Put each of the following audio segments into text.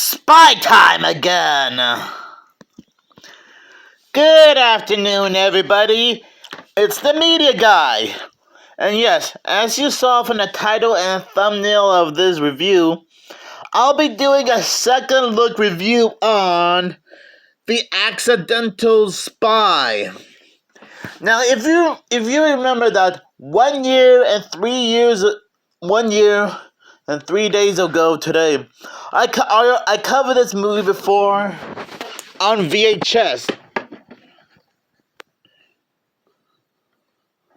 Spy time again! Good afternoon, everybody. It's the media guy. And yes, as you saw from the title and thumbnail of this review, I'll be doing a second look review on The Accidental Spy. Now, if you remember that 1 year and 3 days ago today, I covered this movie before on VHS.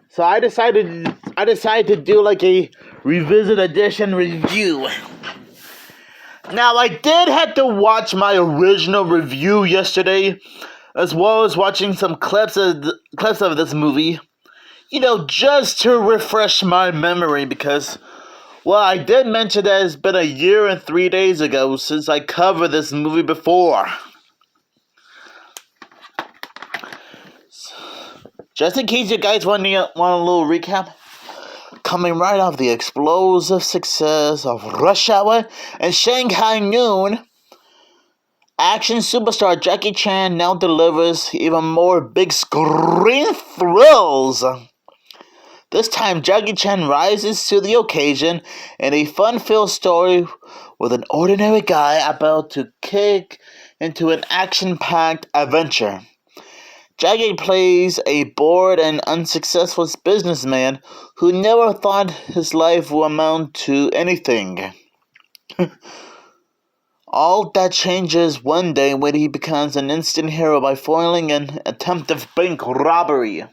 So I decided to do like a revisit edition review. Now, I did have to watch my original review yesterday, as well as watching some clips of this movie, just to refresh my memory, because, well, I did mention that it's been 1 year and 3 days ago since I covered this movie before. Just in case you guys want a little recap, coming right off the explosive success of Rush Hour and Shanghai Noon, action superstar Jackie Chan now delivers even more big screen thrills. This time, Jackie Chan rises to the occasion in a fun-filled story with an ordinary guy about to kick into an action-packed adventure. Jackie plays a bored and unsuccessful businessman who never thought his life would amount to anything. All that changes one day when he becomes an instant hero by foiling an attempted bank robbery.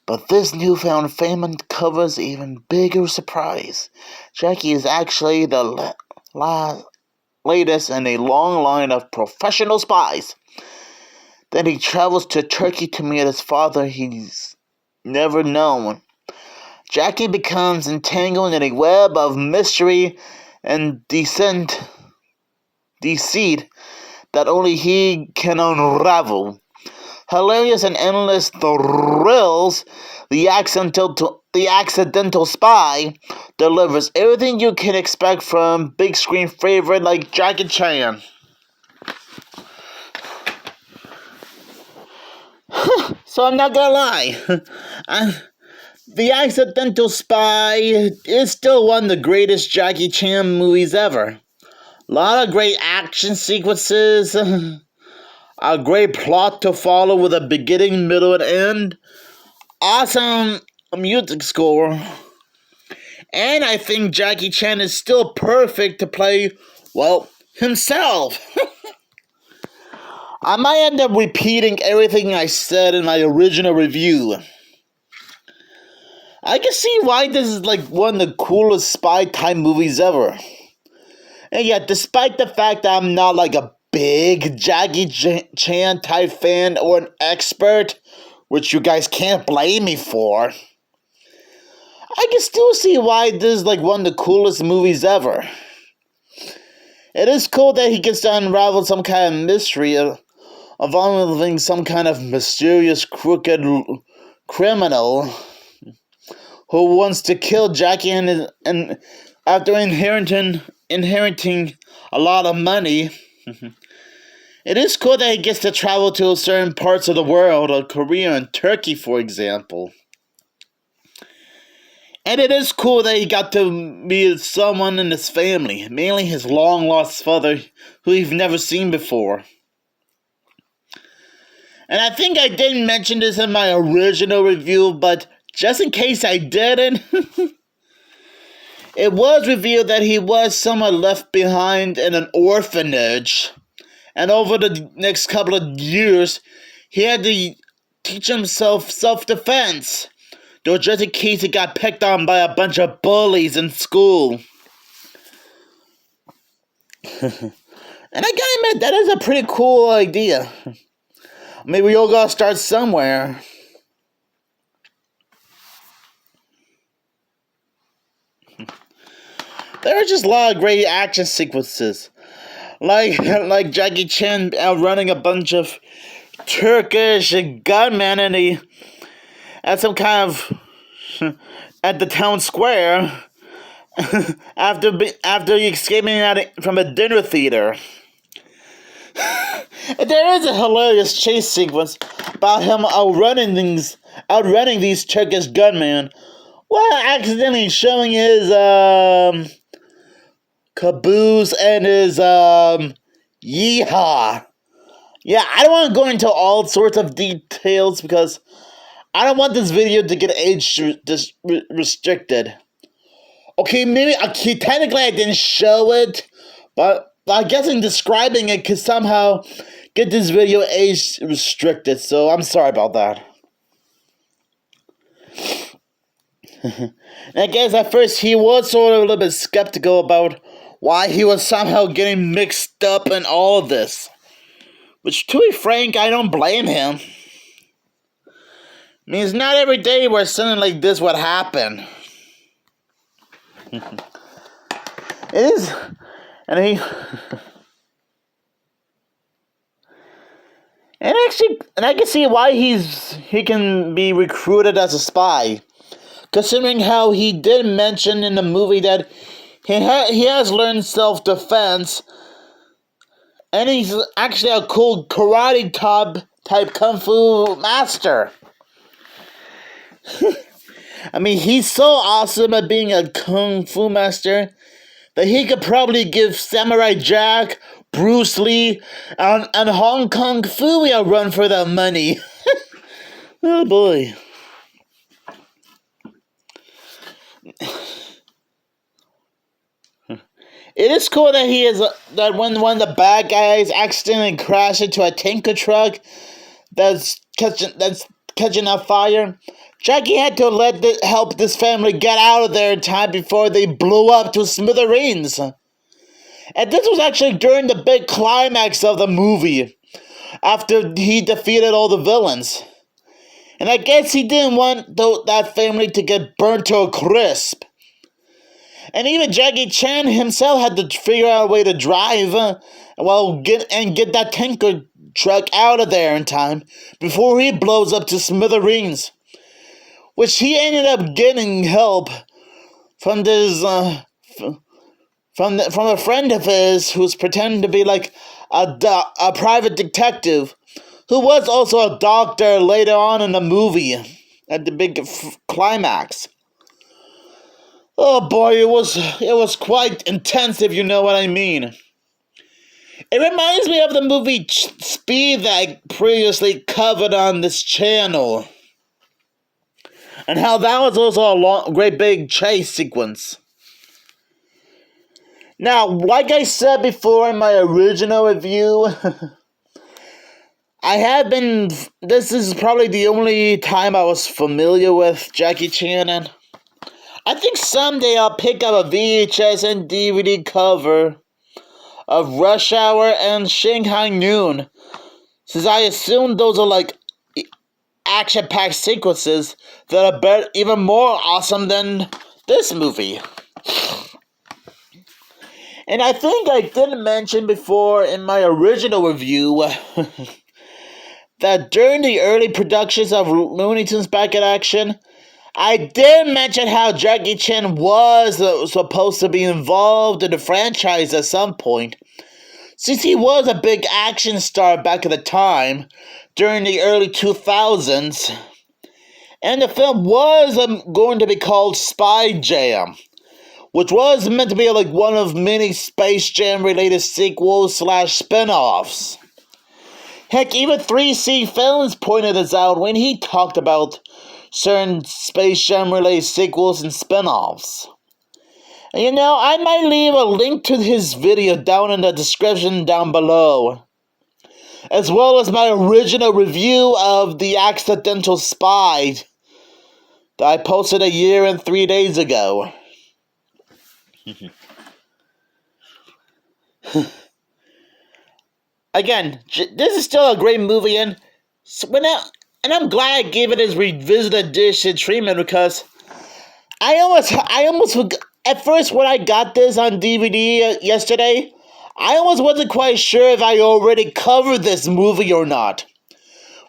But this newfound fame uncovers even bigger surprise. Jackie is actually the latest in a long line of professional spies. Then he travels to Turkey to meet his father he's never known. Jackie becomes entangled in a web of mystery and deceit that only he can unravel. Hilarious and endless thrills, The Accidental Spy delivers everything you can expect from big screen favorite like Jackie Chan. So I'm not gonna lie, The Accidental Spy is still one of the greatest Jackie Chan movies ever. A lot of great action sequences, a great plot to follow with a beginning, middle, and end, awesome music score, and I think Jackie Chan is still perfect to play, well, himself. I might end up repeating everything I said in my original review. I can see why this is like one of the coolest spy type movies ever. And yet, despite the fact that I'm not like a big Jackie Chan type fan or an expert, which you guys can't blame me for, I can still see why this is like one of the coolest movies ever. It is cool that he gets to unravel some kind of mystery involving some kind of mysterious, crooked criminal who wants to kill Jackie and after inheriting a lot of money. It is cool that he gets to travel to certain parts of the world, like Korea and Turkey, for example. And it is cool that he got to meet someone in his family, mainly his long-lost father, who he's never seen before. And I think I didn't mention this in my original review, but just in case I didn't, it was revealed that he was somewhat left behind in an orphanage. And over the next couple of years, he had to teach himself self-defense. Though just in case he got picked on by a bunch of bullies in school. And I gotta admit, that is a pretty cool idea. Maybe we all gotta start somewhere. There are just a lot of great action sequences. Like Jackie Chan outrunning a bunch of Turkish gunmen at some kind of at the town square. after escaping from a dinner theater. There is a hilarious chase sequence about him outrunning these Turkish gunmen while accidentally showing his caboose and his yeehaw. Yeah, I don't want to go into all sorts of details because I don't want this video to get age restricted. Okay, technically I didn't show it, but I guess in describing it could somehow get this video age restricted, so I'm sorry about that. And I guess at first he was sort of a little bit skeptical about why he was somehow getting mixed up in all of this. Which, to be frank, I don't blame him. I mean, it's not every day where something like this would happen. It is, and I can see why he can be recruited as a spy, considering how he did mention in the movie that he has learned self-defense, and he's actually a cool karate type kung fu master. I mean, he's so awesome at being a kung fu master that he could probably give Samurai Jack, Bruce Lee, and Hong Kong Phooey a run for the money. Oh boy. It is cool that that when one of the bad guys accidentally crashed into a tanker truck that's catching on fire, Jackie had to help this family get out of there in time before they blew up to smithereens. And this was actually during the big climax of the movie, after he defeated all the villains. And I guess he didn't want that family to get burnt to a crisp. And even Jackie Chan himself had to figure out a way to drive get that tanker truck out of there in time before he blows up to smithereens. Which he ended up getting help from this from a friend of his who's pretending to be like a private detective, who was also a doctor later on in the movie at the big climax. Oh boy, it was quite intense, if you know what I mean. It reminds me of the movie Speed that I previously covered on this channel, and how that was also a great big chase sequence. Now, like I said before in my original review, this is probably the only time I was familiar with Jackie Chan, and I think someday I'll pick up a VHS and DVD cover of Rush Hour and Shanghai Noon, since I assume those are like action-packed sequences that are even more awesome than this movie. And I think I did mention before in my original review that during the early productions of Looney Tunes Back in Action, I did mention how Jackie Chan was supposed to be involved in the franchise at some point, since he was a big action star back at the time, during the early 2000s. And the film was going to be called Spy Jam, which was meant to be like one of many Space Jam related sequels / spin-offs. Heck, even 3C Films pointed this out when he talked about certain Space Jam related sequels and spin-offs. And you know, I might leave a link to his video down in the description down below, as well as my original review of The Accidental Spy that I posted a year and 3 days ago. Again, this is still a great movie, and I'm glad I gave it his revisited edition treatment, because I almost forgot. At first, when I got this on DVD yesterday, I almost wasn't quite sure if I already covered this movie or not.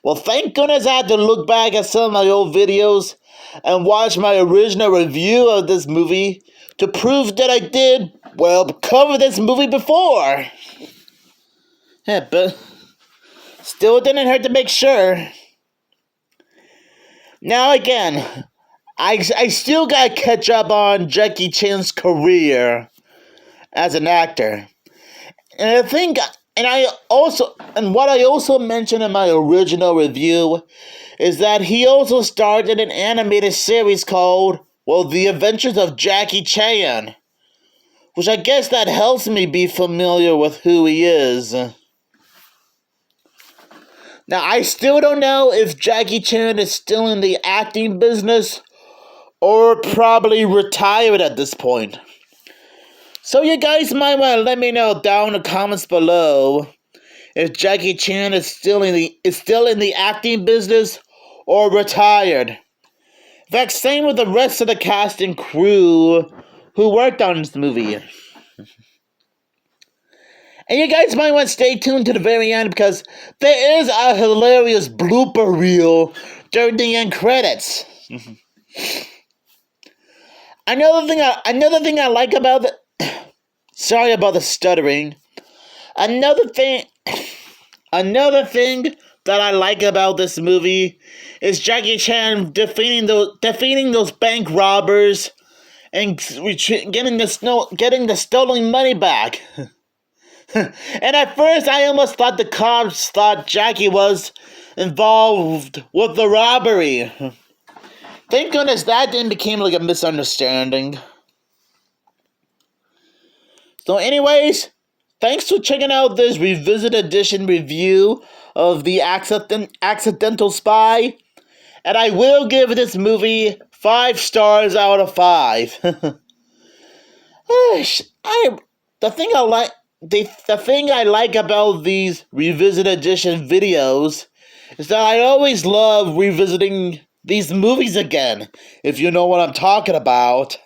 Well, thank goodness I had to look back at some of my old videos and watch my original review of this movie to prove that I did, well, cover this movie before. Yeah, but still didn't hurt to make sure. Now again, I still gotta catch up on Jackie Chan's career as an actor. And I think, and what I also mentioned in my original review is that he also starred in an animated series called, well, The Adventures of Jackie Chan, which I guess that helps me be familiar with who he is. Now, I still don't know if Jackie Chan is still in the acting business or probably retired at this point. So you guys might want to let me know down in the comments below if Jackie Chan is still in the acting business or retired. In fact, same with the rest of the cast and crew who worked on this movie. And you guys might want to stay tuned to the very end because there is a hilarious blooper reel during the end credits. Another thing I like about sorry about the stuttering. Another thing that I like about this movie is Jackie Chan defeating those bank robbers and getting the stolen money back. And at first, I almost thought the cops thought Jackie was involved with the robbery. Thank goodness that didn't become like a misunderstanding. So anyways, thanks for checking out this Revisited Edition review of The Accidental Spy. And I will give this movie 5 stars out of 5. The thing I like about these Revisited Edition videos is that I always love revisiting these movies again, if you know what I'm talking about.